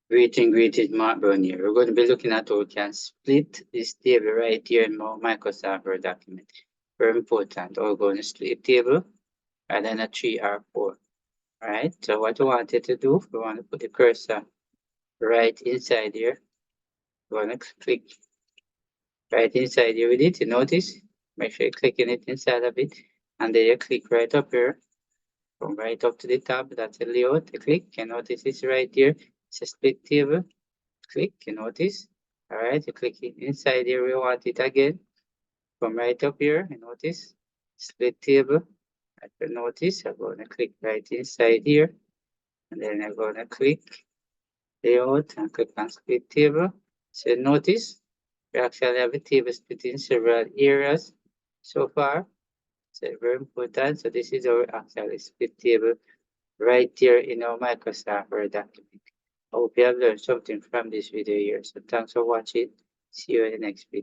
Greeting, Mark Brown here. We're going to be looking at how we can split this table right here in our Microsoft Word document. Very important. We're going to split table and then a 3 or 4. All right. So what we wanted to do, we want to put the cursor right inside here. We're going to click right inside here with it. You notice, make sure you're clicking it inside of it. And then you click right up here. From right up to the top, that's the layout. You click, you notice it's right here. It's a split table. Click, you notice. All right, you click it inside here. We want it again. From right up here, you notice split table. If you notice, I'm going to click right inside here. And then I'm going to click layout and click on split table. So notice we actually have a table split in several areas so far. So very important. So this is our actual split table right here in our Microsoft Word document. I hope you have learned something from this video here. So thanks for watching. See you in the next video.